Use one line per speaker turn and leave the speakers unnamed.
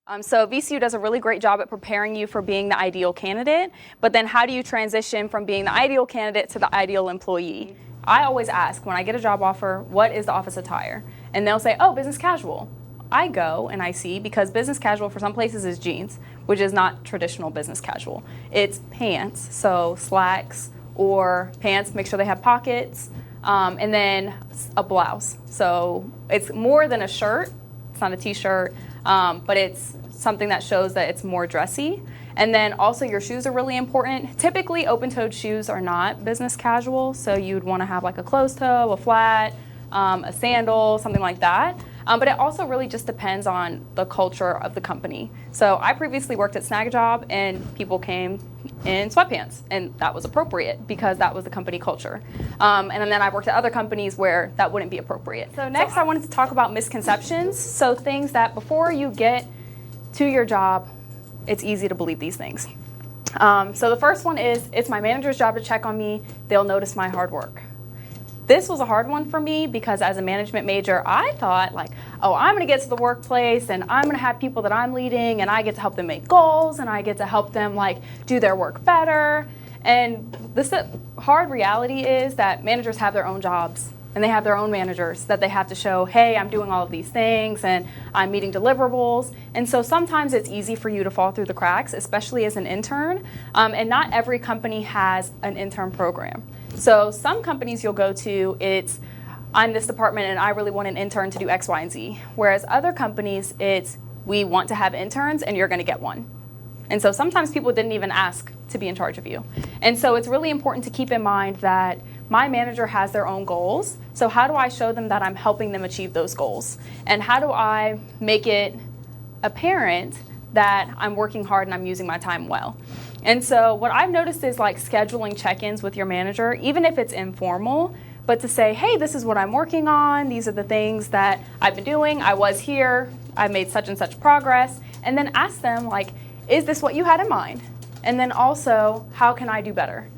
So VCU does a really great job at preparing you for being the ideal candidate, but then how do you transition from being the ideal candidate to the ideal employee? I always ask when I get a job offer, what is the office attire? And they'll say, oh, business casual. I go and I see, because business casual for some places is jeans, which is not traditional business casual. It's pants, so slacks or pants, make sure they have pockets, and then a blouse. So it's more than a shirt, it's not a t-shirt, but it's something that shows that it's more dressy. And then also your shoes are really important. Typically open-toed shoes are not business casual, so you'd want to have like a closed toe, a flat, a sandal, something like that. But it also really just depends on the culture of the company. So I previously worked at Snag Job and people came in sweatpants, and that was appropriate because that was the company culture. And then I worked at other companies where that wouldn't be appropriate. So next I wanted to talk about misconceptions. So things that before you get to your job, it's easy to believe these things. So the first one is, it's my manager's job to check on me. They'll notice my hard work. This was a hard one for me because as a management major, I thought like, oh, I'm gonna get to the workplace and I'm gonna have people that I'm leading and I get to help them make goals and I get to help them like do their work better. And the hard reality is that managers have their own jobs and they have their own managers that they have to show, hey, I'm doing all of these things and I'm meeting deliverables. And so sometimes it's easy for you to fall through the cracks, especially as an intern. And not every company has an intern program. So some companies you'll go to, it's, I'm this department and I really want an intern to do X, Y, and Z. Whereas other companies, it's, we want to have interns and you're gonna get one. And so sometimes people didn't even ask to be in charge of you. And so it's really important to keep in mind that my manager has their own goals. So how do I show them that I'm helping them achieve those goals? And how do I make it apparent that I'm working hard and I'm using my time well? And so what I've noticed is like scheduling check-ins with your manager, even if it's informal, but to say, hey, this is what I'm working on. These are the things that I've been doing. I was here. I made such and such progress. And then ask them like, is this what you had in mind? And then also, how can I do better?